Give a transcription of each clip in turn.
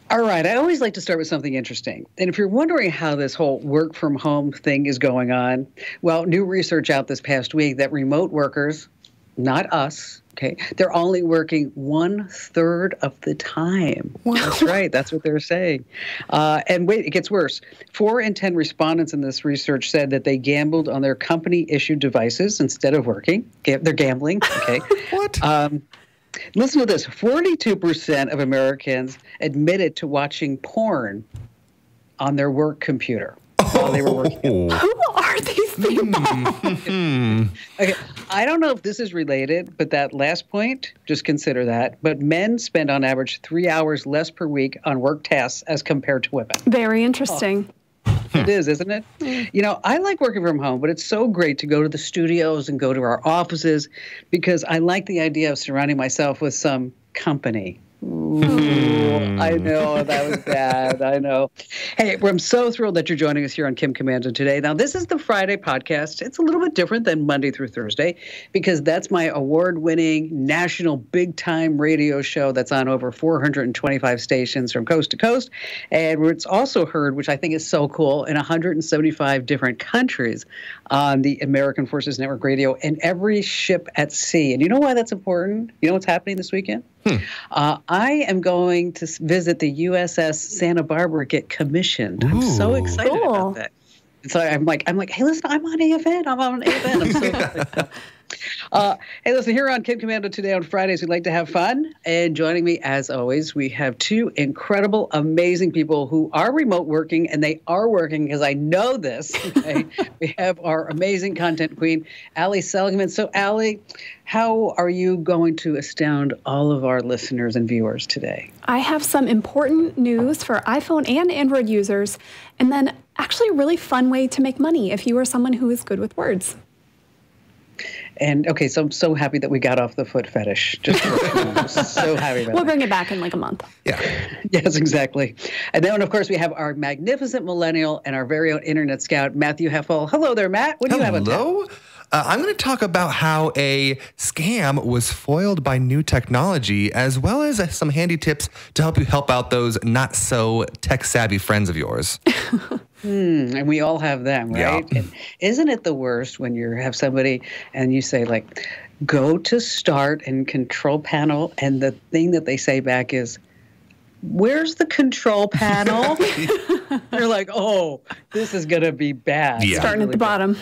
All right. I always like to start with something interesting. And if you're wondering how this whole work from home thing is going on, well, new research out this past week that remote workers, not us, okay, they're only working 1/3 of the time. Wow. That's right. That's what they're saying. And wait, it gets worse. 4 in 10 respondents in this research said that they gambled on their company-issued devices instead of working. They're gambling. Okay. What? Listen to this. 42% of Americans admitted to watching porn on their work computer while they were working. Who are these people? Okay, I don't know if this is related, but that last point, just consider that. But men spend on average 3 hours less per week on work tasks as compared to women. Very interesting. It is, isn't it? You know, I like working from home, but it's so great to go to the studios and go to our offices because I like the idea of surrounding myself with some company. Ooh, I know, that was bad. I know. Hey, I'm so thrilled that you're joining us here on Kim Komando today. Now, this is the Friday podcast. It's a little bit different than Monday through Thursday because that's my award-winning national big-time radio show that's on over 425 stations from coast to coast. And it's also heard, which I think is so cool, in 175 different countries on the American Forces Network Radio and every ship at sea. And you know why that's important? You know what's happening this weekend? I am going to visit the USS Santa Barbara, get commissioned. I'm so excited about that. And so I'm like, hey, listen, I'm on AFN. I'm so excited. Hey, listen, here on Kim Komando today on Fridays, we like to have fun. And joining me, as always, we have 2 incredible, amazing people who are remote working, and they are working because I know this. Okay? We have our amazing content queen, Allie Seligman. So, Allie, how are you going to astound all of our listeners and viewers today? I have some important news for iPhone and Android users, and then actually a really fun way to make money if you are someone who is good with words. And okay, so I'm so happy that we got off the foot fetish. Just so happy about We'll bring it back in like a month. Yeah. Yes, exactly. And then, of course, we have our magnificent millennial and our very own internet scout, Matthew Heffel. Hello there, Matt. What do you have on tap? Hello. I'm going to talk about how a scam was foiled by new technology, as well as some handy tips to help you help out those not so tech savvy friends of yours. And we all have them, right? Yeah. And isn't it the worst when you have somebody and you say, like, go to start and control panel, and the thing that they say back is, where's the control panel? You're like, oh, this is going to be bad. Yeah. Starting at the bottom.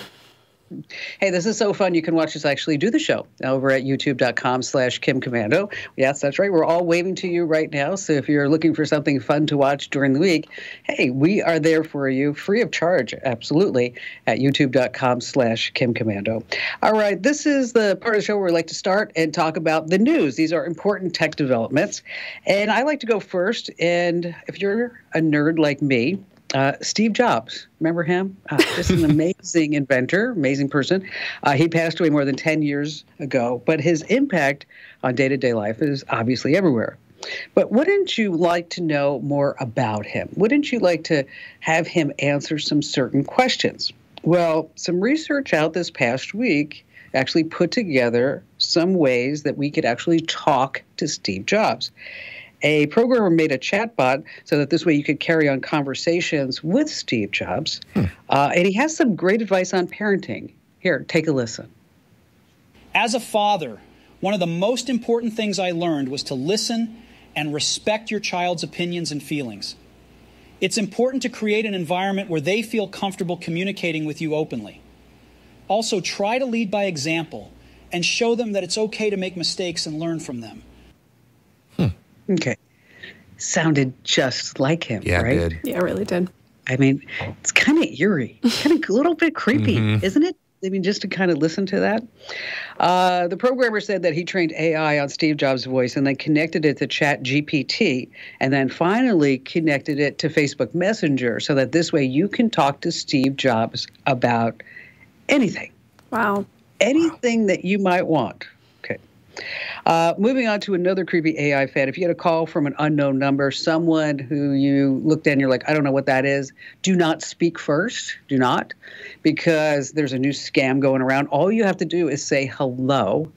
Hey, this is so fun. You can watch us actually do the show over at youtube.com/Kim Komando. Yes, that's right. We're all waving to you right now. So if you're looking for something fun to watch during the week, hey, we are there for you free of charge. Absolutely. At youtube.com/Kim Komando. All right. This is the part of the show where we like to start and talk about the news. These are important tech developments. And I like to go first. And if you're a nerd like me, Steve Jobs, remember him? Just an amazing inventor, amazing person. He passed away more than 10 years ago, but his impact on day-to-day life is obviously everywhere. But wouldn't you like to know more about him? Wouldn't you like to have him answer some certain questions? Well, some research out this past week actually put together some ways that we could actually talk to Steve Jobs. A programmer made a chatbot so that this way you could carry on conversations with Steve Jobs. And he has some great advice on parenting. Here, take a listen. As a father, one of the most important things I learned was to listen and respect your child's opinions and feelings. It's important to create an environment where they feel comfortable communicating with you openly. Also, try to lead by example and show them that it's okay to make mistakes and learn from them. Okay. Sounded just like him, Yeah, right? it did. Yeah, it really did. I mean, it's kind of eerie, kind of a little bit creepy, isn't it? I mean, just to kind of listen to that. The programmer said that he trained AI on Steve Jobs' voice and then connected it to ChatGPT and then finally connected it to Facebook Messenger so that this way you can talk to Steve Jobs about anything. Wow. Anything that you might want. Okay. Moving on to another creepy AI fad. If you get a call from an unknown number, someone who you looked at and you're like, I don't know what that is, do not speak first. Do not. Because there's a new scam going around. All you have to do is say hello.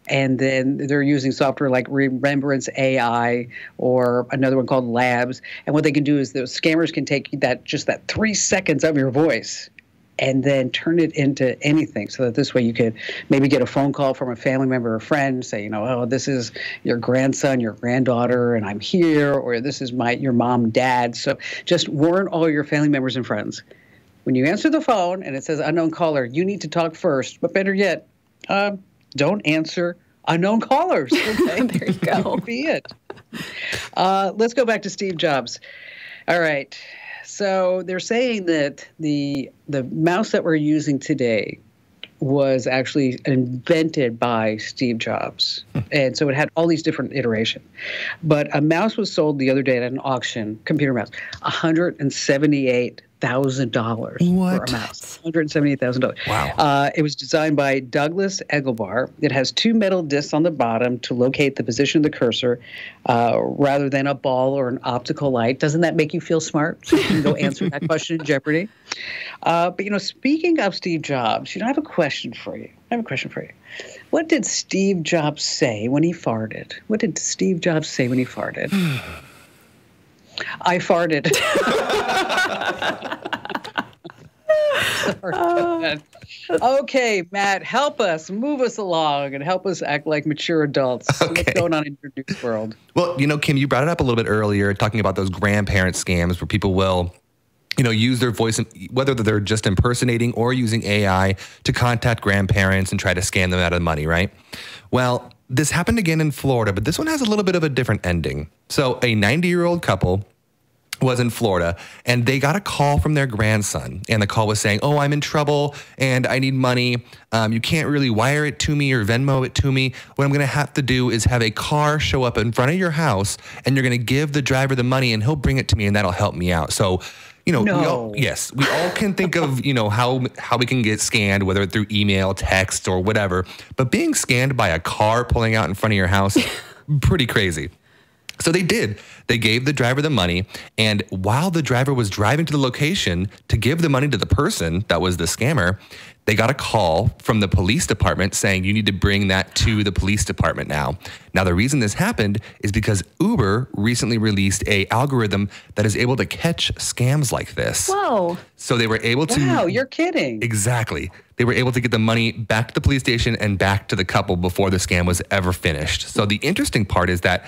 And then they're using software like Remembrance AI or another one called Labs. And what they can do is the scammers can take that 3 seconds of your voice and then turn it into anything, so that this way you could maybe get a phone call from a family member or friend, say, oh, this is your grandson, your granddaughter, and I'm here, or this is your mom, dad. So just warn all your family members and friends. When you answer the phone and it says unknown caller, you need to talk first. But better yet, don't answer unknown callers. Okay? There you go. That would be it. Let's go back to Steve Jobs. All right. So they're saying that the mouse that we're using today was actually invented by Steve Jobs. And so it had all these different iterations. But a mouse was sold the other day at an auction, computer mouse, $178,000 for a mouse. $178,000. Wow. It was designed by Douglas Egelbar. It has 2 metal discs on the bottom to locate the position of the cursor rather than a ball or an optical light. Doesn't that make you feel smart? So you can go answer that question in Jeopardy. But, speaking of Steve Jobs, I have a question for you. What did Steve Jobs say when he farted? What did Steve Jobs say when he farted? I farted. Sorry. Okay, Matt, help us, move us along, and help us act like mature adults. Okay. What's going on in your news world? Well, Kim, you brought it up a little bit earlier, talking about those grandparent scams where people will use their voice, whether they're just impersonating or using AI to contact grandparents and try to scam them out of money, right? Well, this happened again in Florida, but this one has a little bit of a different ending. So a 90-year-old couple was in Florida, and they got a call from their grandson, and the call was saying, "Oh, I'm in trouble, and I need money. You can't really wire it to me or Venmo it to me. What I'm going to have to do is have a car show up in front of your house, and you're going to give the driver the money, and he'll bring it to me, and that'll help me out." So, we all can think of, how we can get scanned, whether it's through email, text, or whatever. But being scanned by a car pulling out in front of your house, pretty crazy. So they did. They gave the driver the money, and while the driver was driving to the location to give the money to the person that was the scammer, they got a call from the police department saying, "You need to bring that to the police department now." Now, the reason this happened is because Uber recently released an algorithm that is able to catch scams like this. Whoa. So they were able to... Wow, you're kidding. Exactly. They were able to get the money back to the police station and back to the couple before the scam was ever finished. So the interesting part is that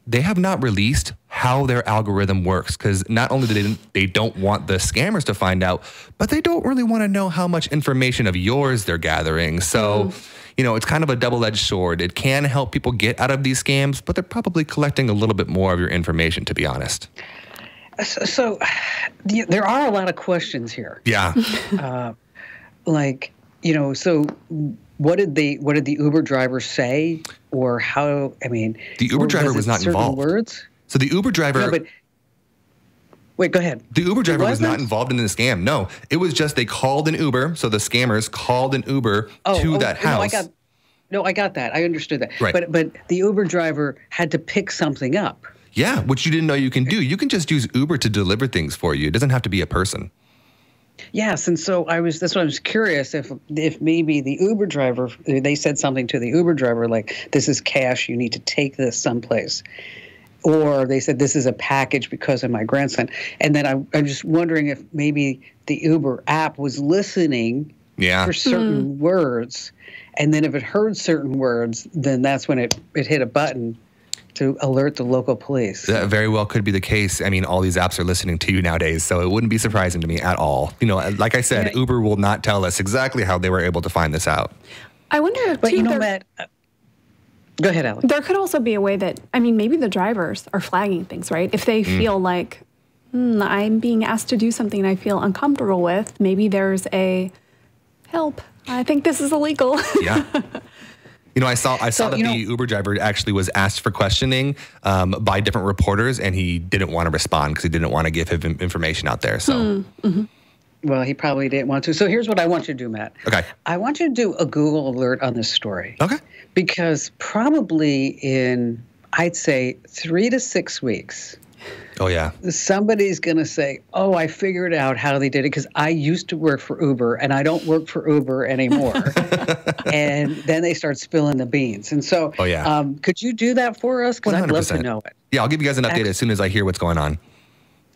they have not released how their algorithm works, because not only do they don't want the scammers to find out, but they don't really want to know how much information of yours they're gathering. So, it's kind of a double-edged sword. It can help people get out of these scams, but they're probably collecting a little bit more of your information, to be honest. So there are a lot of questions here. Yeah. So what did the Uber driver say, or how? I mean, the Uber driver was not involved. Words? So the Uber driver. No, but wait, go ahead. The Uber driver was not involved in the scam. No, it was just they called an Uber. So the scammers called an Uber to that house. I got that. I understood that. Right. But the Uber driver had to pick something up. Yeah, which you didn't know you can do. You can just use Uber to deliver things for you. It doesn't have to be a person. Yes, and so that's what I was curious if maybe the Uber driver, they said something to the Uber driver like, "This is cash, you need to take this someplace," or they said, "This is a package because of my grandson." And then I'm just wondering if maybe the Uber app was listening for certain words, and then if it heard certain words, then that's when it hit a button to alert the local police. That very well could be the case. I mean, all these apps are listening to you nowadays, so it wouldn't be surprising to me at all. Like I said, Uber will not tell us exactly how they were able to find this out. I wonder if, but Matt, go ahead, Allie. There could also be a way that, maybe the drivers are flagging things, right? If they feel like, I'm being asked to do something I feel uncomfortable with, maybe there's a help. I think this is illegal. Yeah. I saw that the Uber driver actually was asked for questioning by different reporters, and he didn't want to respond because he didn't want to give his information out there. So, Well, he probably didn't want to. So here's what I want you to do, Matt. Okay. I want you to do a Google alert on this story. Okay. Because probably in, I'd say, 3 to 6 weeks, Oh, yeah. Somebody's going to say, oh, I figured out how they did it because I used to work for Uber and I don't work for Uber anymore. And then they start spilling the beans. And so could you do that for us? Because I'd love to know it. Yeah, I'll give you guys an update as soon as I hear what's going on.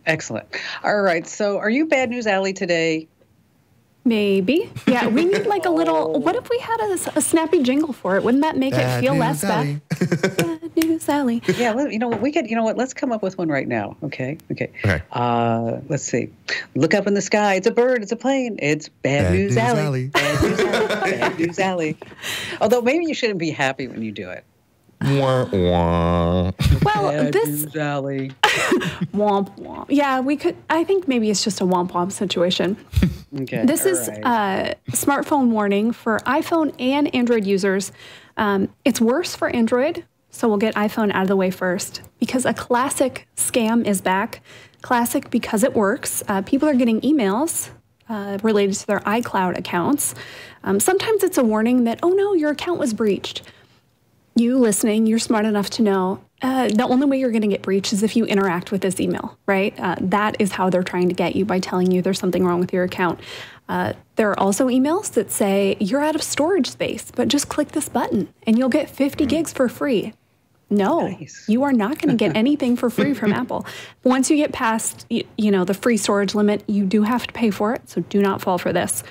Excellent. All right. So are you Bad News Allie today? Maybe. Yeah, we need like a little, what if we had a snappy jingle for it? Wouldn't that make it feel less bad? Bad News Allie. Yeah, let's come up with one right now. Okay. Let's see. Look up in the sky. It's a bird. It's a plane. It's Bad News Allie. Bad News Allie. Bad News Allie. Although maybe you shouldn't be happy when you do it. Wah, wah. Well, Bad News Allie. Womp womp. Yeah, we could. I think maybe it's just a womp womp situation. Okay. This is a smartphone warning for iPhone and Android users. It's worse for Android, so we'll get iPhone out of the way first because a classic scam is back. Classic because it works. People are getting emails related to their iCloud accounts. Sometimes it's a warning that, oh no, your account was breached. You listening, you're smart enough to know the only way you're going to get breached is if you interact with this email, right? That is how they're trying to get you, by telling you there's something wrong with your account. There are also emails that say you're out of storage space, but just click this button and you'll get 50 gigs for free. No, you are not going to get anything for free from Apple. Once you get past, the free storage limit, you do have to pay for it. So do not fall for this.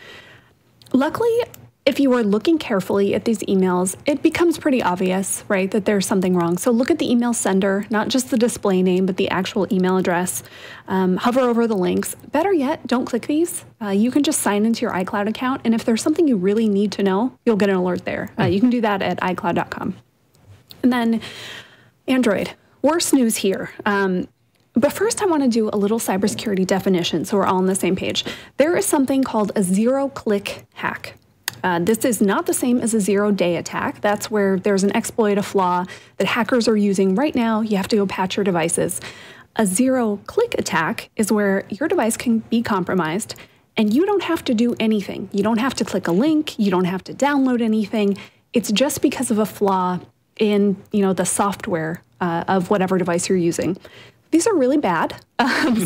Luckily, if you are looking carefully at these emails, it becomes pretty obvious, right, that there's something wrong. So look at the email sender, not just the display name, but the actual email address. Hover over the links. Better yet, don't click these. You can just sign into your iCloud account. And if there's something you really need to know, you'll get an alert there. You can do that at iCloud.com. And then Android. Worse news here. But first, I want to do a little cybersecurity definition so we're all on the same page. There is something called a zero-click hack. This is not the same as a zero-day attack. That's where there's an exploit, a flaw that hackers are using right now. You have to go patch your devices. A zero-click attack is where your device can be compromised and you don't have to do anything. You don't have to click a link. You don't have to download anything. It's just because of a flaw in, the software of whatever device you're using. These are really bad.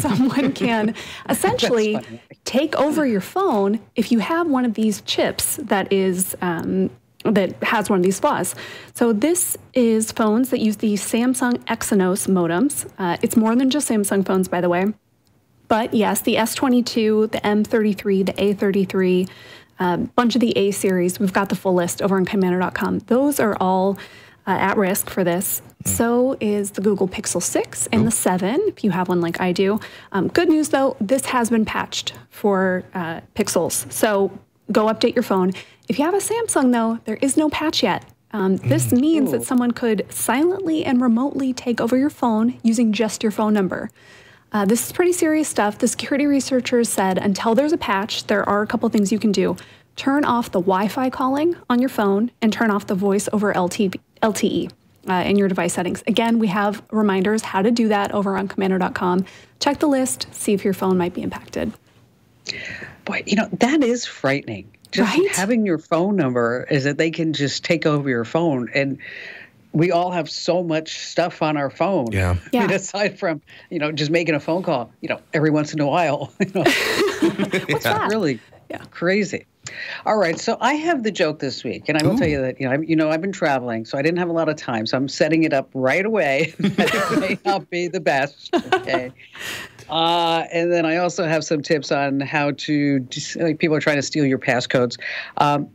Someone can essentially take over your phone if you have one of these chips that is that has one of these flaws. So this is phones that use the Samsung Exynos modems. It's more than just Samsung phones, by the way. But yes, the S22, the M33, the A33, bunch of the A series. We've got the full list over on Komando.com. Those are all at risk for this. So is the Google Pixel 6 and the 7, if you have one like I do. Good news, though, this has been patched for Pixels. So go update your phone. If you have a Samsung, though, there is no patch yet. This means that someone could silently and remotely take over your phone using just your phone number. This is pretty serious stuff. The security researchers said until there's a patch, there are a couple things you can do. Turn off the Wi-Fi calling on your phone and turn off the voice over LTE in your device settings. Again, we have reminders how to do that over on Komando.com. Check the list, see if your phone might be impacted. Boy, that is frightening. Just having your phone number is that they can just take over your phone. And we all have so much stuff on our phone. Yeah. I mean, aside from, just making a phone call, every once in a while. What's that? Really crazy. All right, so I have the joke this week, and I will tell you that I've been traveling, so I didn't have a lot of time, so I'm setting it up right away. It may not be the best, okay? And then I also have some tips on how to, people are trying to steal your passcodes.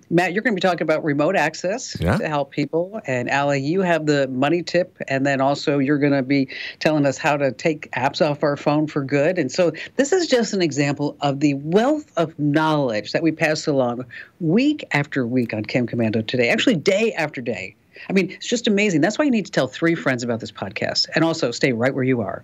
Matt, you're going to be talking about remote access to help people. And Allie, you have the money tip. And then also you're going to be telling us how to take apps off our phone for good. And so this is just an example of the wealth of knowledge that we pass along week after week on Kim Komando today, actually day after day. I mean, it's just amazing. That's why you need to tell 3 friends about this podcast. And also stay right where you are.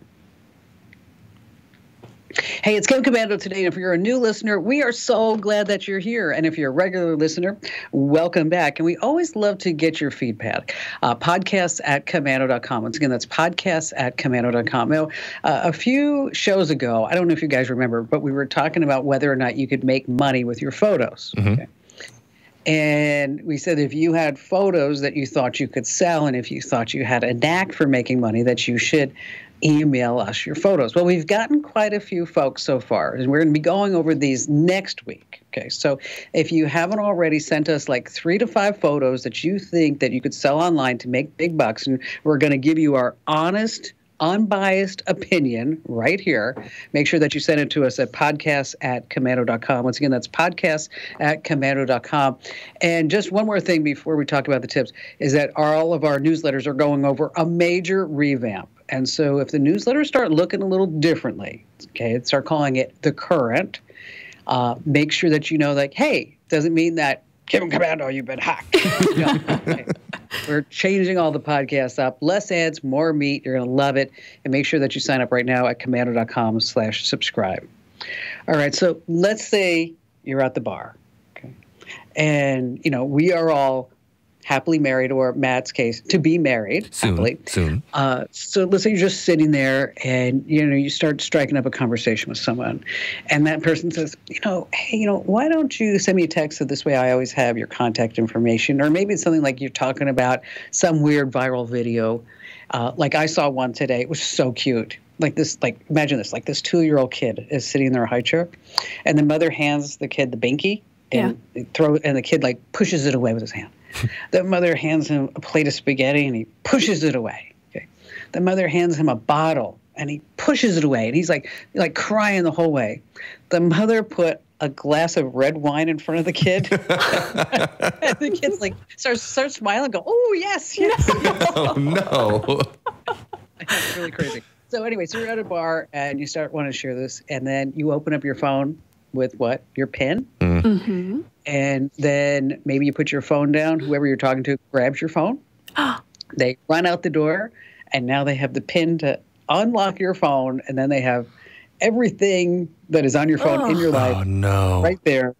Hey, it's Kim Komando today. And if you're a new listener, we are so glad that you're here. And if you're a regular listener, welcome back. And we always love to get your feedback. Podcasts at Komando.com. Once again, that's podcasts at Komando.com. Now, a few shows ago, I don't know if you guys remember, but we were talking about whether or not you could make money with your photos. Mm-hmm. Okay. And we said if you had photos that you thought you could sell and if you thought you had a knack for making money, that you should email us your photos. Well, we've gotten quite a few folks so far, and we're going to be going over these next week. Okay, so if you haven't already, sent us like 3 to 5 photos that you think that you could sell online to make big bucks, and we're going to give you our honest, unbiased opinion right here. Make sure that you send it to us at podcasts@komando.com. Once again, that's podcasts@komando.com. And just one more thing before we talk about the tips is that all of our newsletters are going over a major revamp. And so if the newsletters start looking a little differently, okay, start calling it The Current, make sure that you know, like, hey, doesn't mean that Kim Komando, you've been hacked. No, okay. We're changing all the podcasts up. Less ads, more meat. You're going to love it. And make sure that you sign up right now at komando.com/subscribe. All right. So let's say you're at the bar. Okay. And, we are all happily married, or Matt's case, to be married happily. Soon. So let's say you're just sitting there and, you start striking up a conversation with someone. And that person says, hey, why don't you send me a text so this way I always have your contact information? Or maybe it's something like you're talking about some weird viral video. Like I saw one today. It was so cute. Imagine this, like this 2-year-old kid is sitting in their high chair and the mother hands the kid the binky and and the kid pushes it away with his hand. The mother hands him a plate of spaghetti and he pushes it away. Okay. The mother hands him a bottle and he pushes it away and he's like crying the whole way. The mother put a glass of red wine in front of the kid. And the kid's starts smiling and go, oh, yes. Oh, no. It's really crazy. So anyway, so you're at a bar and you start wanting to share this, and then you open up your phone with what? Your PIN. Mm-hmm. And then maybe you put your phone down. Whoever you're talking to grabs your phone. They run out the door, and now they have the PIN to unlock your phone, and then they have everything that is on your phone in your life right there.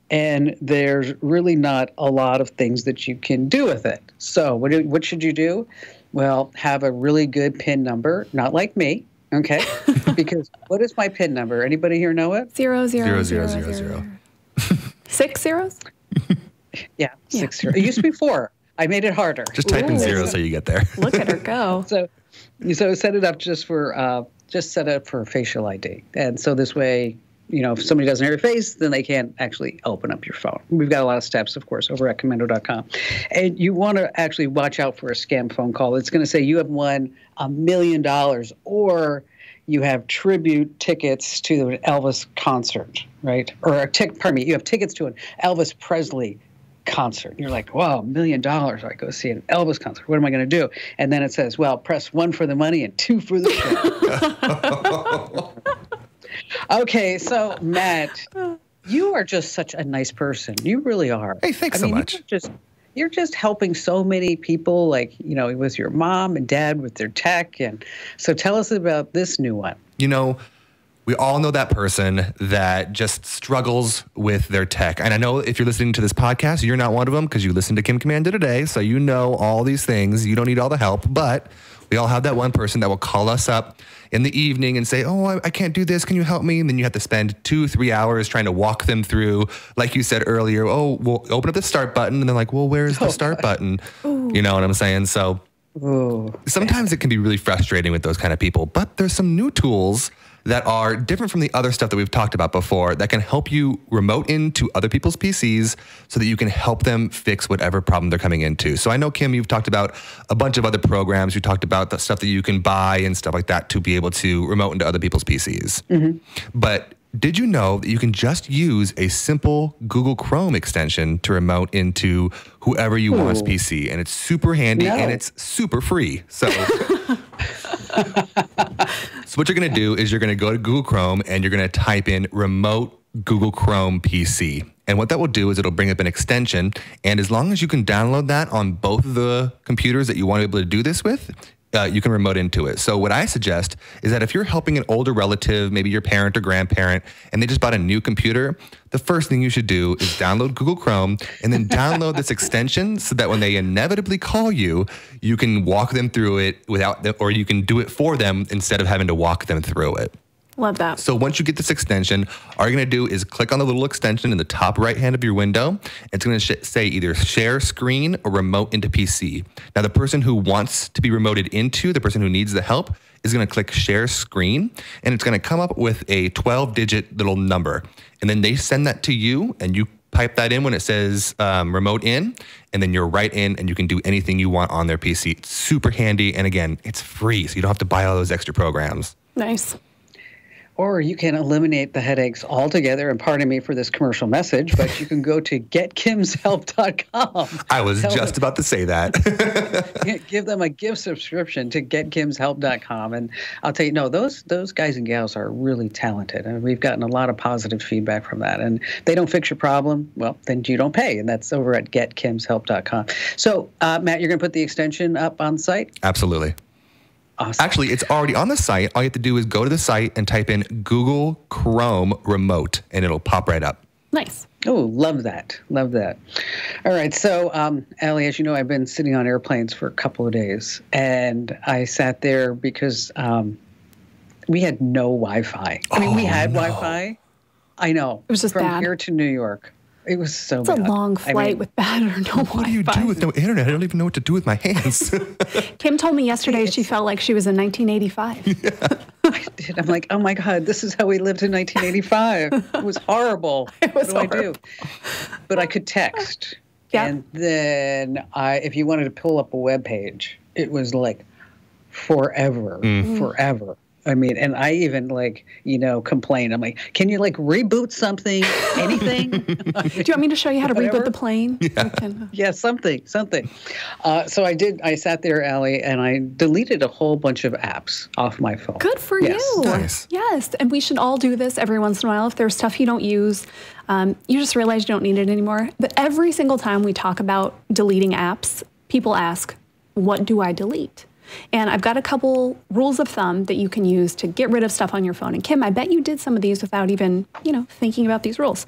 And there's really not a lot of things that you can do with it. So what should you do? Well, have a really good PIN number, not like me. Okay, because what is my PIN number? Anybody here know it? 0, 0, 0, 0, 0, 0. 6 zeros? Yeah, 6 0. It used to be 4. I made it harder. Just type in 0 so you get there. Look at her go. So set it up set it up for facial ID, and so this way, if somebody doesn't hear your face, then they can't actually open up your phone. We've got a lot of steps, of course, over at Komando.com. And you want to actually watch out for a scam phone call. It's going to say you have won $1 million, or you have tribute tickets to an Elvis concert, right? Or you have tickets to an Elvis Presley concert. You're like, wow, $1 million. I go see an Elvis concert. What am I going to do? And then it says, well, press 1 for the money and 2 for the show. Okay, so Matt, you are just such a nice person. You really are. Hey, thanks so much. You're just helping so many people, with your mom and dad with their tech. And so tell us about this new one. We all know that person that just struggles with their tech. And I know if you're listening to this podcast, you're not one of them because you listened to Kim Komando today. So you know all these things. You don't need all the help. But we all have that one person that will call us up in the evening and say, oh, I can't do this. Can you help me? And then you have to spend 2-3 hours trying to walk them through, like you said earlier, we'll open up the start button. And they're like, well, where's the start button? Ooh. You know what I'm saying? So sometimes it can be really frustrating with those kind of people. But there's some new tools that are different from the other stuff that we've talked about before that can help you remote into other people's PCs so that you can help them fix whatever problem they're coming into. So I know, Kim, you've talked about a bunch of other programs. You talked about the stuff that you can buy and stuff like that to be able to remote into other people's PCs. Mm-hmm. But did you know that you can just use a simple Google Chrome extension to remote into whoever you want's PC? And it's super handy and it's super free. So... So what you're going to do is you're going to go to Google Chrome and you're going to type in remote Google Chrome PC. And what that will do is it'll bring up an extension. And as long as you can download that on both of the computers that you want to be able to do this with, you can remote into it. So what I suggest is that if you're helping an older relative, maybe your parent or grandparent, and they just bought a new computer, the first thing you should do is download Google Chrome and then download this extension so that when they inevitably call you, you can walk them through it or you can do it for them instead of having to walk them through it. Love that. So once you get this extension, all you're going to do is click on the little extension in the top right hand of your window. It's going to say either share screen or remote into PC. Now, the person who wants to be remoted into, the person who needs the help, is going to click share screen, and it's going to come up with a 12-digit little number. And then they send that to you, and you pipe that in when it says remote in, and then you're right in, and you can do anything you want on their PC. It's super handy, and again, it's free, so you don't have to buy all those extra programs. Nice. Or you can eliminate the headaches altogether. And pardon me for this commercial message, but you can go to getkimshelp.com. I was just about to say that. Give them a gift subscription to getkimshelp.com. And I'll tell you, no, those guys and gals are really talented. And we've gotten a lot of positive feedback from that. And they don't fix your problem, well, then you don't pay. And that's over at getkimshelp.com. So, Matt, you're going to put the extension up on site? Absolutely. Awesome. Actually, it's already on the site. All you have to do is go to the site and type in Google Chrome remote, and it'll pop right up. Nice. Oh, love that. Love that. All right. So, Allie, as you know, I've been sitting on airplanes for a couple of days, and I sat there because we had no Wi-Fi. I mean, we had Wi-Fi. I know. It was just from bad. here to New York. It was so It's bad. a long flight with bad or no Wi-Fi. What do you do with no internet? I don't even know what to do with my hands. Kim told me yesterday she felt like she was in 1985. I did. I'm like, oh my God, this is how we lived in 1985. It was horrible. It was what do I horrible. do? But I could text. Yeah. And then if you wanted to pull up a web page, it was like forever. I mean, and I even complained. I'm like, can you reboot something, anything? Do you want me to show you how to reboot the plane? Yeah, something. So I did. I sat there, Allie, and I deleted a whole bunch of apps off my phone. Good for you. Nice. Yes, and we should all do this every once in a while. If there's stuff you don't use, you just realize you don't need it anymore. But every single time we talk about deleting apps, people ask, what do I delete? And I've got a couple rules of thumb that you can use to get rid of stuff on your phone. And Kim, I bet you did some of these without even, thinking about these rules.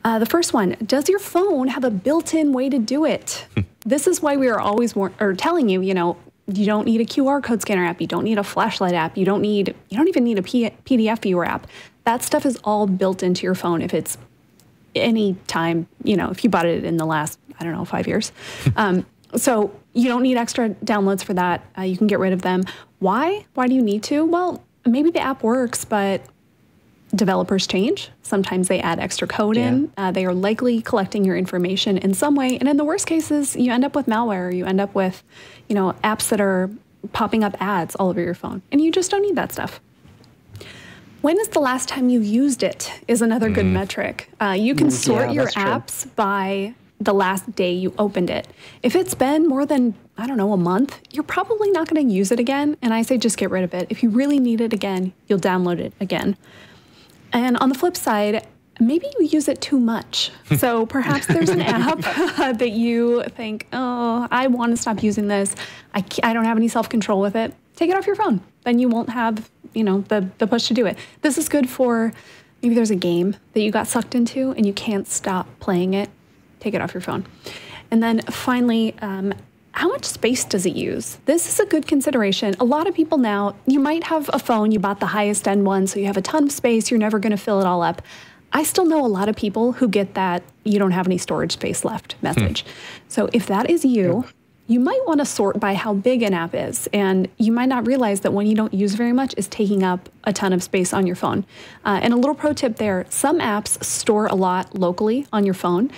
The first one, does your phone have a built-in way to do it? This is why we are always telling you, you don't need a QR code scanner app. You don't need a flashlight app. You don't even need a PDF viewer app. That stuff is all built into your phone if it's any time, if you bought it in the last, 5 years. So you don't need extra downloads for that. You can get rid of them. Why? Why do you need to? Well, maybe the app works, but developers change. Sometimes they add extra code in. They are likely collecting your information in some way. And in the worst cases, you end up with malware. You end up with, apps that are popping up ads all over your phone. And you just don't need that stuff. When is the last time you used it is another good metric. You can sort your apps by the last day you opened it. If it's been more than, a month, you're probably not going to use it again. And I say just get rid of it. If you really need it again, you'll download it again. And on the flip side, maybe you use it too much. So perhaps there's an app that you think, oh, I want to stop using this. I don't have any self-control with it. Take it off your phone. Then you won't have, the push to do it. This is good for maybe there's a game that you got sucked into and you can't stop playing it. Take it off your phone. And then finally, how much space does it use? This is a good consideration. A lot of people now, you might have a phone, you bought the highest end one, so you have a ton of space, you're never gonna fill it all up. I still know a lot of people who get that you don't have any storage space left message. So if that is you, you might wanna sort by how big an app is. And you might not realize that one you don't use very much is taking up a ton of space on your phone. And a little pro tip there, some apps store a lot locally on your phone.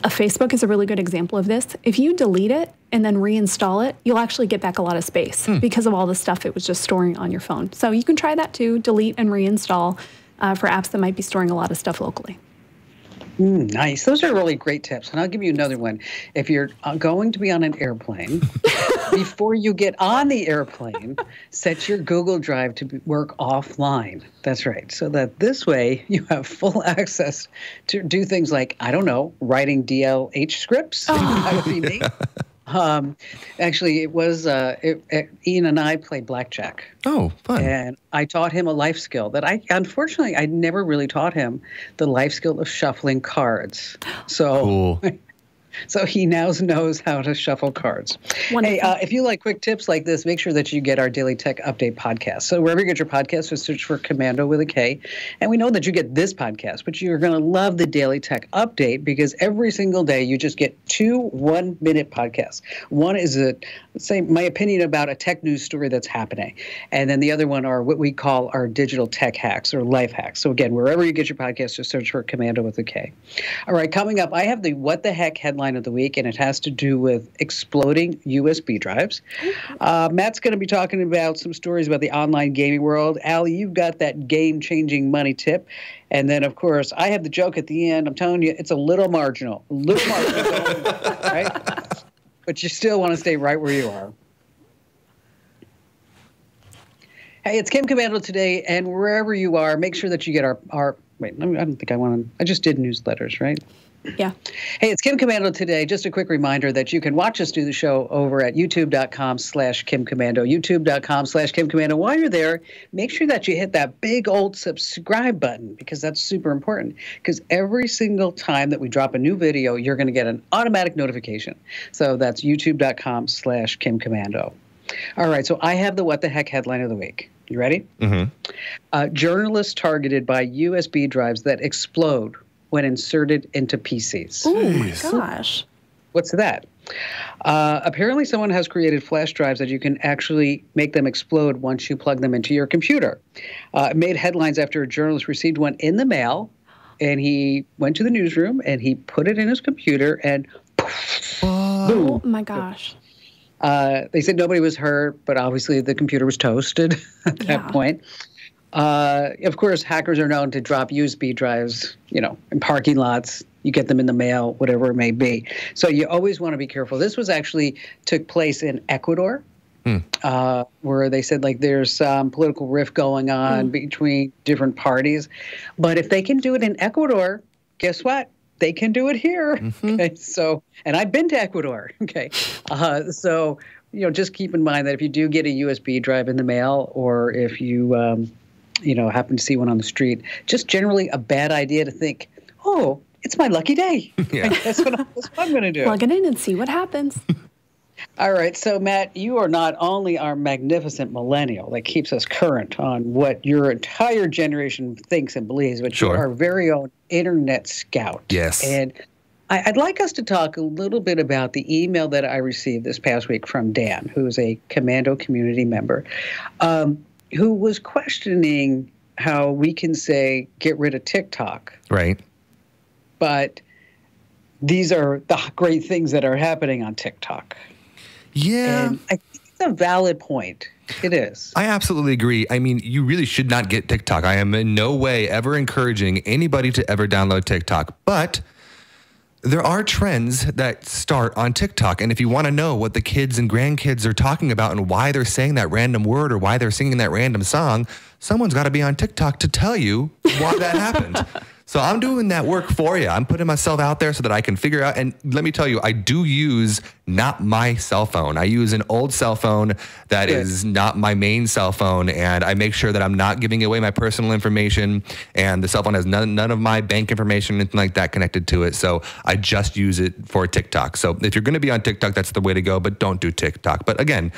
Facebook is a really good example of this. If you delete it and then reinstall it, you'll actually get back a lot of space because of all the stuff it was just storing on your phone. So you can try that too, delete and reinstall for apps that might be storing a lot of stuff locally. Nice. Those are really great tips. And I'll give you another one. If you're going to be on an airplane, before you get on the airplane, set your Google Drive to work offline. That's right. So that this way you have full access to do things like, writing DLH scripts. That would be neat. Actually, it was Ian and I played blackjack. Oh, fun. And I taught him a life skill that I never really taught him the life skill of shuffling cards. So cool. So he now knows how to shuffle cards. Wonderful. Hey, if you like quick tips like this, make sure that you get our Daily Tech Update podcast. So wherever you get your podcast, just search for Komando with a K. And we know that you get this podcast, but you're going to love the Daily Tech Update because every single day you just get 2 1-minute podcasts. One is my opinion about a tech news story that's happening. And then the other one are what we call our digital tech hacks or life hacks. So again, wherever you get your podcast, just search for Komando with a K. All right, coming up, I have the What the Heck headline of the week, and it has to do with exploding USB drives. Matt's going to be talking about some stories about the online gaming world. Allie, you've got that game-changing money tip. And then, of course, I have the joke at the end. I'm telling you, it's a little marginal. Right? But you still want to stay right where you are. Hey, it's Kim Komando today, and wherever you are, make sure that you get our wait, I don't think I just did newsletters, right? Yeah. Hey, it's Kim Komando today. Just a quick reminder that you can watch us do the show over at youtube.com/Kim Komando, youtube.com/Kim Komando. While you're there, make sure that you hit that big old subscribe button because that's super important. Because every single time that we drop a new video, you're going to get an automatic notification. So that's youtube.com/Kim Komando. All right, so I have the What the Heck headline of the week. You ready? Mm-hmm. Journalists targeted by USB drives that explode when inserted into PCs. Oh, my gosh. What's that? Apparently, someone has created flash drives that you can actually make them explode once you plug them into your computer. It made headlines after a journalist received one in the mail, and he went to the newsroom, and he put it in his computer, and boom. Oh, my gosh. They said nobody was hurt, but obviously the computer was toasted at that point. Of course, hackers are known to drop USB drives, in parking lots. You get them in the mail, whatever it may be. So you always want to be careful. This was actually took place in Ecuador, where they said there's some political rift going on between different parties. But if they can do it in Ecuador, guess what? They can do it here. Mm-hmm. Okay, so, and I've been to Ecuador. Okay, so just keep in mind that if you do get a USB drive in the mail, or if you happen to see one on the street, just generally a bad idea to think, oh, it's my lucky day. Yeah. That's what I'm going to do. Plug it in and see what happens. All right. So, Matt, you are not only our magnificent millennial that keeps us current on what your entire generation thinks and believes, but you're our very own internet scout. Yes. And I'd like us to talk a little bit about the email that I received this past week from Dan, who is a Komando community member, who was questioning how we can say get rid of TikTok. Right. But these are the great things that are happening on TikTok. Yeah. And I think it's a valid point. It is. I absolutely agree. I mean, you really should not get TikTok. I am in no way ever encouraging anybody to ever download TikTok. But there are trends that start on TikTok. And if you want to know what the kids and grandkids are talking about and why they're saying that random word or why they're singing that random song, someone's got to be on TikTok to tell you why that happened. So I'm doing that work for you. I'm putting myself out there so that I can figure out. And let me tell you, I do use not my cell phone. I use an old cell phone that is not my main cell phone. And I make sure that I'm not giving away my personal information. And the cell phone has none of my bank information, anything like that connected to it. So I just use it for TikTok. So if you're going to be on TikTok, that's the way to go. But don't do TikTok. But again,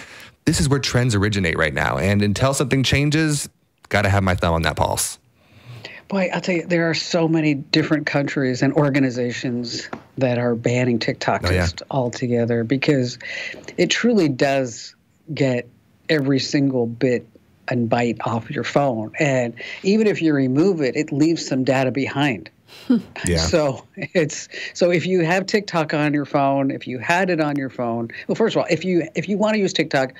this is where trends originate right now. And until something changes, got to have my thumb on that pulse. Boy, I'll tell you, there are so many different countries and organizations that are banning TikTok just altogether because it truly does get every single bit and byte off your phone. And even if you remove it, it leaves some data behind. Yeah. So if you have TikTok on your phone, if you had it on your phone, well, first of all, if you want to use TikTok,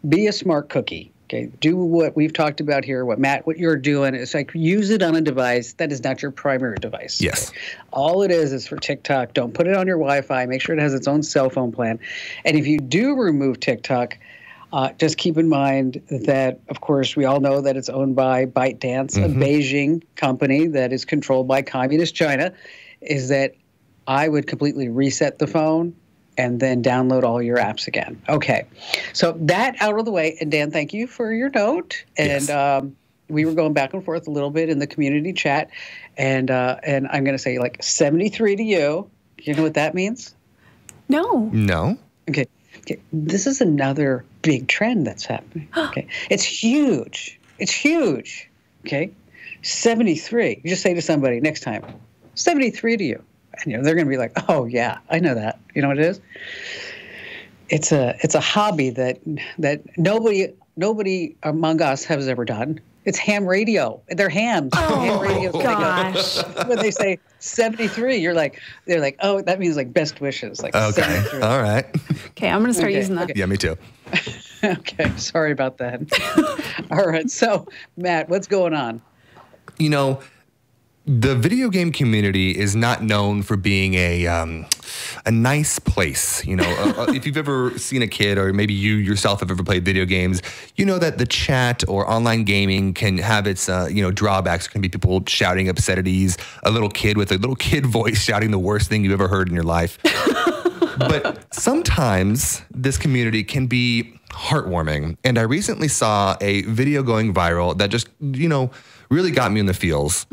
be a smart cookie. Okay, do what we've talked about here, what you're doing is use it on a device that is not your primary device. Yes. Okay? All it is for TikTok. Don't put it on your Wi-Fi. Make sure it has its own cell phone plan. And if you do remove TikTok, just keep in mind that, of course, we all know that it's owned by ByteDance, a Beijing company that is controlled by communist China, is that I would completely reset the phone and then download all your apps again. Okay. So that out of the way. And Dan, thank you for your note. And we were going back and forth a little bit in the community chat. And I'm going to say 73 to you. You know what that means? No. No. Okay. This is another big trend that's happening. Okay. It's huge. It's huge. Okay. 73. You just say to somebody next time, 73 to you. And they're going to be like, oh, yeah, I know that. You know what it is? It's a hobby that nobody among us has ever done. It's ham radio. They're hams. Oh, ham radio. gosh. When they say 73, they're like, oh, that means like best wishes. Like Okay. 73. All right. Okay, I'm going to start using that. Okay. Yeah, me too. Okay. Sorry about that. All right. So, Matt, what's going on? The video game community is not known for being a nice place. If you've ever seen a kid, or maybe you yourself have ever played video games, you know that the chat or online gaming can have its drawbacks. It can be people shouting obscenities, a little kid with a little kid voice shouting the worst thing you've ever heard in your life. But sometimes this community can be heartwarming. And I recently saw a video going viral that just, really got me in the feels.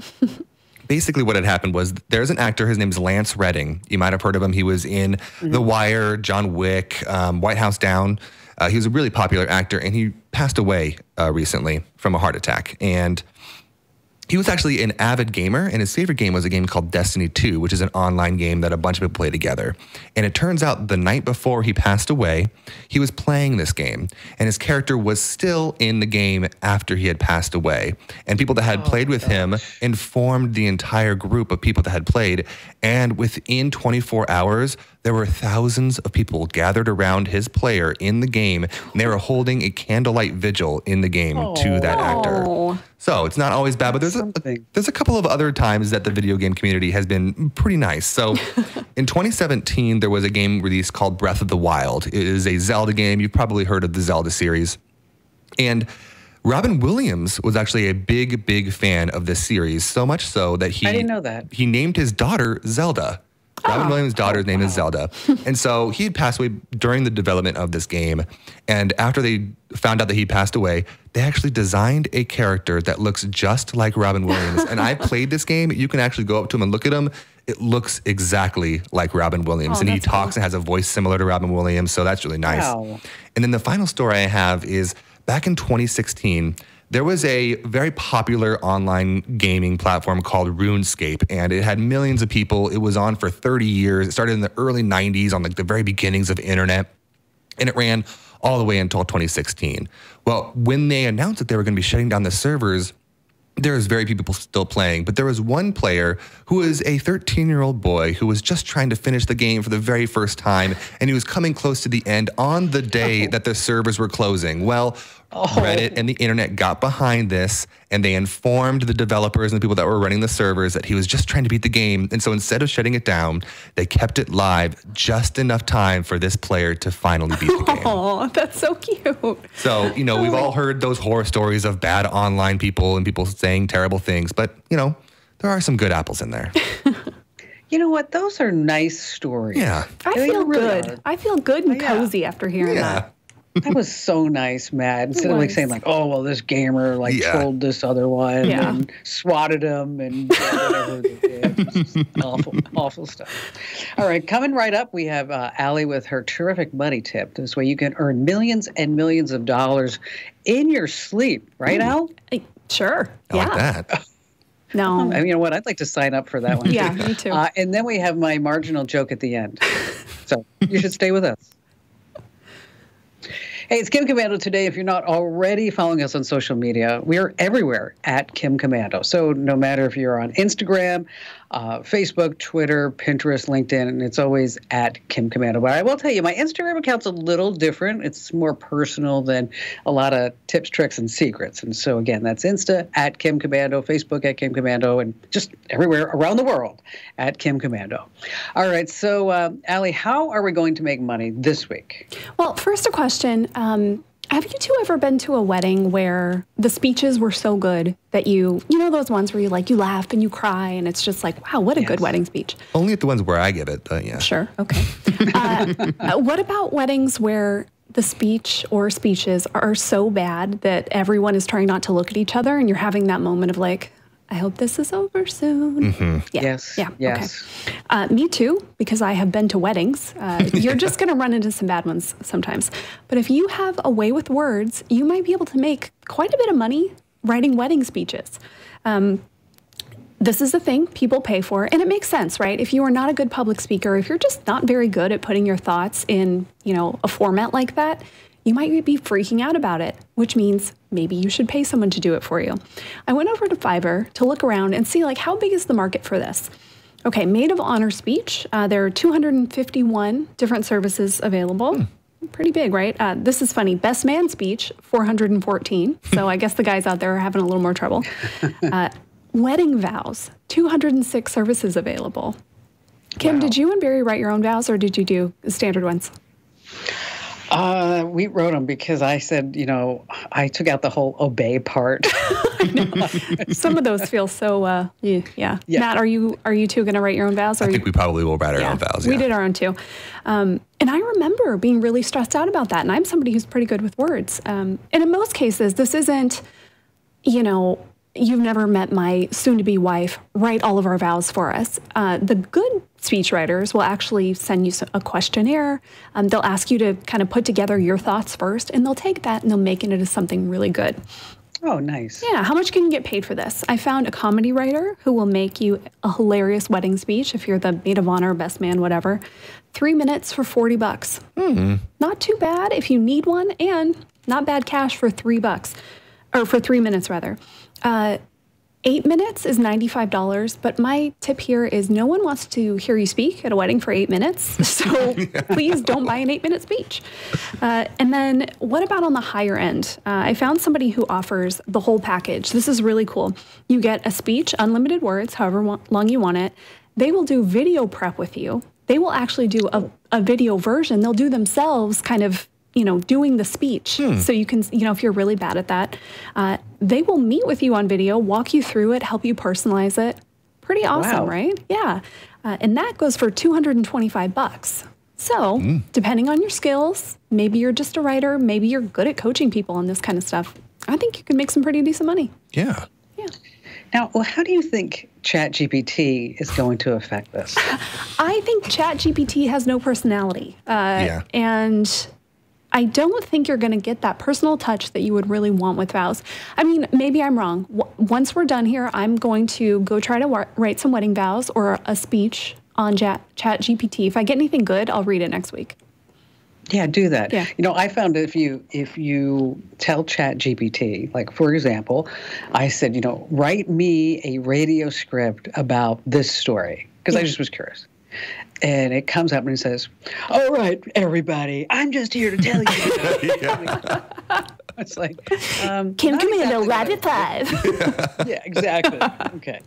Basically what had happened was there's an actor, his name is Lance Redding. You might have heard of him. He was in The Wire, John Wick, White House Down. He was a really popular actor, and he passed away recently from a heart attack. And he was actually an avid gamer, and his favorite game was a game called Destiny 2, which is an online game that a bunch of people play together. And it turns out the night before he passed away, he was playing this game, and his character was still in the game after he had passed away. And people that had played with him informed the entire group of people that had played, and within 24 hours, there were thousands of people gathered around his player in the game, and they were holding a candlelight vigil in the game to that actor. So it's not always bad, but there's a couple of other times that the video game community has been pretty nice. So in 2017, there was a game released called Breath of the Wild. It is a Zelda game. You've probably heard of the Zelda series. And Robin Williams was actually a big, big fan of this series, so much so that I didn't know that. he named his daughter Zelda. Robin Williams' daughter's name is Zelda. And so he had passed away during the development of this game. And after they found out that he passed away, they actually designed a character that looks just like Robin Williams. And I played this game. You can actually go up to him and look at him. It looks exactly like Robin Williams. And he talks and has a voice similar to Robin Williams. So that's really nice. Wow. And then the final story I have is back in 2016, there was a very popular online gaming platform called RuneScape, and it had millions of people. It was on for 30 years. It started in the early 90s on like the very beginnings of the internet, and it ran all the way until 2016. Well, when they announced that they were going to be shutting down the servers, there was very few people still playing, but there was one player who was a 13-year-old boy who was just trying to finish the game for the very first time, and he was coming close to the end on the day that the servers were closing. Well, Reddit and the internet got behind this, and they informed the developers and the people that were running the servers that he was just trying to beat the game. And so instead of shutting it down, they kept it live just enough time for this player to finally beat the game. Oh, that's so cute. So, we've all heard those horror stories of bad online people and people saying terrible things, but, there are some good apples in there. You know what? Those are nice stories. Yeah. I They feel really good. are. I feel good and Yeah. cozy after hearing that. That was so nice, Matt. Instead of like was. saying like, oh, well, this gamer trolled this other one Yeah. and swatted him and whatever they did. It's just awful stuff. All right, coming right up, we have Allie with her terrific money tip. This way you can earn millions and millions of dollars in your sleep. Right, Al? Sure. I like that. No. You know what? I'd like to sign up for that one. Yeah, me too. And then we have my marginal joke at the end. So you should stay with us. Hey, it's Kim Komando today. If you're not already following us on social media, we are everywhere at Kim Komando. So no matter if you're on Instagram, Facebook, Twitter, Pinterest, LinkedIn, and it's always at Kim Komando. But I will tell you, my Instagram account's a little different. It's more personal than a lot of tips, tricks, and secrets. And so again, that's Insta at Kim Komando, Facebook at Kim Komando, and just everywhere around the world at Kim Komando. All right, so Allie, how are we going to make money this week? Well, first a question. Have you two ever been to a wedding where the speeches were so good that you know those ones where you laugh and you cry and it's just like, wow, what a good wedding speech. Only at the ones where I give it, but yeah. Sure. Okay. What about weddings where the speech or speeches are so bad that everyone is trying not to look at each other and you're having that moment of like, I hope this is over soon. Yeah. Yes. Yeah. Yes. Okay. Me too, because I have been to weddings. You're just going to run into some bad ones sometimes. But if you have a way with words, you might be able to make quite a bit of money writing wedding speeches. This is the thing people pay for, and it makes sense, right? If you are not a good public speaker, if you're just not very good at putting your thoughts in, a format like that, you might be freaking out about it, which means maybe you should pay someone to do it for you. I went over to Fiverr to look around and see how big is the market for this. Okay, maid of honor speech. There are 251 different services available. Pretty big, right? This is funny. Best man speech, 414. So I guess the guys out there are having a little more trouble. Wedding vows, 206 services available. Kim, did you and Barry write your own vows, or did you do standard ones? We wrote them because I said, I took out the whole obey part. I know. Some of those feel so, yeah. Matt, are you two going to write your own vows? I think we probably will write our own vows. We did our own too. And I remember being really stressed out about that. And I'm somebody who's pretty good with words. And in most cases, this isn't, you've never met my soon-to-be wife, write all of our vows for us. The good speechwriters will actually send you a questionnaire. They'll ask you to kind of put together your thoughts first, and they'll take that and they'll make it into something really good. Oh, nice. Yeah, how much can you get paid for this? I found a comedy writer who will make you a hilarious wedding speech if you're the maid of honor, best man, whatever. 3 minutes for $40. Mm-hmm. Not too bad if you need one, and not bad cash for $3, or for 3 minutes rather. 8 minutes is $95, but my tip here is no one wants to hear you speak at a wedding for 8 minutes, so please don't buy an 8-minute speech. And then what about on the higher end? I found somebody who offers the whole package. This is really cool. You get a speech, unlimited words, however long you want it. They will do video prep with you. They will actually do a video version. They'll do themselves kind of doing the speech. So you can, if you're really bad at that, they will meet with you on video, walk you through it, help you personalize it. Pretty awesome, right? Yeah. And that goes for $225. So depending on your skills, maybe you're just a writer, maybe you're good at coaching people on this kind of stuff. I think you can make some pretty decent money. Yeah. Yeah. Now, how do you think ChatGPT is going to affect this? I think ChatGPT has no personality. And I don't think you're going to get that personal touch that you would really want with vows. I mean, maybe I'm wrong. Once we're done here, I'm going to go try to write some wedding vows or a speech on ChatGPT. If I get anything good, I'll read it next week. Yeah, do that. Yeah. I found if you tell ChatGPT, like for example, I said, write me a radio script about this story, because I just was curious. And it comes up and it says, all right, everybody, I'm just here to tell you. It's like, Kim Komando, exactly Rabbit 5. Yeah, exactly. Okay.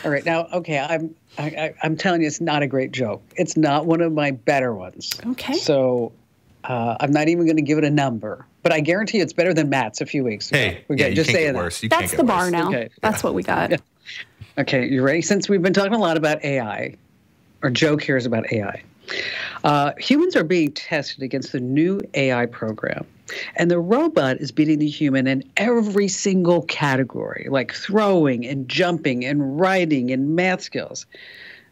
All right. Now, okay, I'm telling you, it's not a great joke. It's not one of my better ones. Okay. So I'm not even going to give it a number, but I guarantee it's better than Matt's a few weeks ago. Hey, yeah, just say it worse. That's the bar now. Okay. That's what we got. Yeah. Okay, you ready? Since we've been talking a lot about AI, our joke here is about AI. Humans are being tested against the new AI program, and the robot is beating the human in every single category, like throwing and jumping and writing and math skills.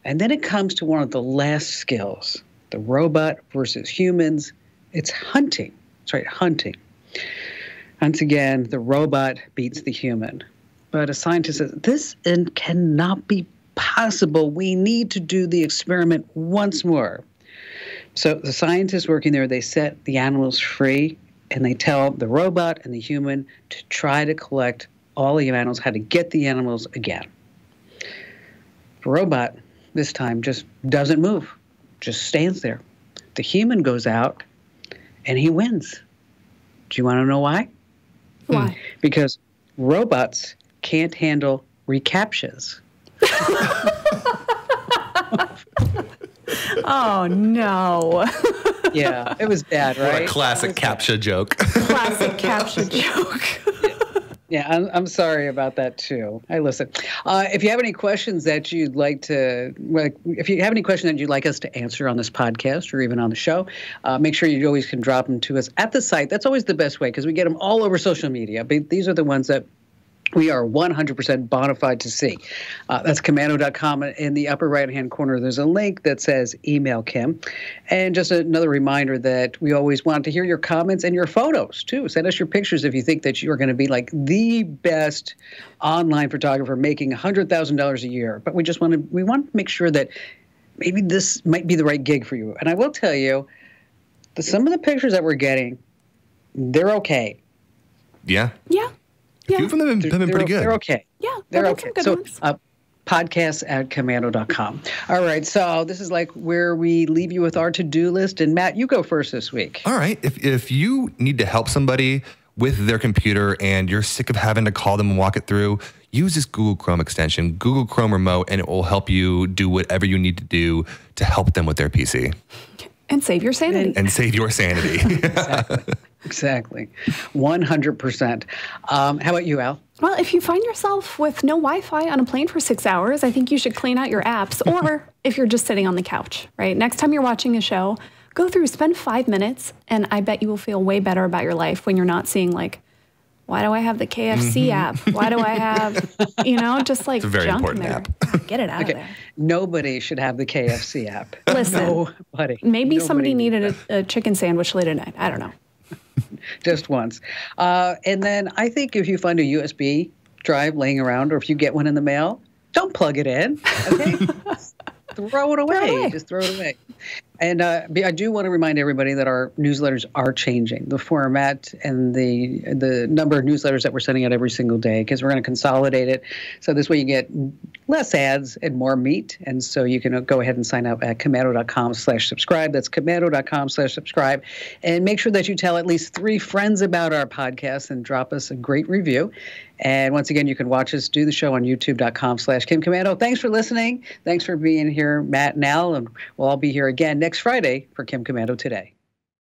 And then it comes to one of the last skills, the robot versus humans. It's hunting. That's right, hunting. Once again, the robot beats the human. But a scientist says, this cannot be possible. We need to do the experiment once more. So the scientists working there, they set the animals free, and they tell the robot and the human to try to collect all the animals, how to get the animals again. The robot this time just doesn't move, just stands there. The human goes out and he wins. Do you want to know why? Why? Because robots can't handle recaptchas. Oh, no. Yeah, it was bad, right? What a classic CAPTCHA joke. Classic CAPTCHA joke. Yeah, I'm sorry about that too. I listen. If you have any questions that you'd like to, if you have any questions that you'd like us to answer on this podcast or even on the show, make sure you always can drop them to us at the site. That's always the best way because we get them all over social media. But these are the ones that We are 100% bona fide to see. That's Komando.com. In the upper right-hand corner, there's a link that says Email Kim. And just another reminder that we always want to hear your comments and your photos, too. Send us your pictures if you think that you're going to be like the best online photographer making $100,000 a year. But we want to make sure that maybe this might be the right gig for you. And I will tell you, some of the pictures that we're getting, they're okay. Yeah. Yeah. A few of them have been pretty good. They're okay. Yeah, they're okay. So ones. Podcasts@Komando.com. All right, so this is like where we leave you with our to-do list. And Matt, you go first this week. All right. If you need to help somebody with their computer and you're sick of having to call them and walk it through, use this Google Chrome extension, Google Chrome Remote, and it will help you do whatever you need to do to help them with their PC. And save your sanity. And save your sanity. Exactly. 100%. How about you, Al? Well, if you find yourself with no Wi-Fi on a plane for 6 hours, I think you should clean out your apps. Or if you're just sitting on the couch, right? Next time you're watching a show, go through, spend 5 minutes, and I bet you will feel way better about your life when you're not seeing like, why do I have the KFC app? Why do I have, just like it's a very junk important there. app. Get it out of there. Nobody should have the KFC app. Listen, nobody. Maybe somebody needed a chicken sandwich late at night. I don't know. Just once. And then I think if you find a USB drive laying around, or if you get one in the mail, don't plug it in. Okay? Throw it away. Just throw it away. And I do want to remind everybody that our newsletters are changing, the format and the number of newsletters that we're sending out every single day, because we're going to consolidate it. So this way you get less ads and more meat. And so you can go ahead and sign up at Komando.com/subscribe. That's Komando.com/subscribe. And make sure that you tell at least 3 friends about our podcast and drop us a great review. And once again, you can watch us do the show on YouTube.com/Kim Komando. Thanks for listening. Thanks for being here, Matt and Al. And we'll all be here again next Friday for Kim Komando Today.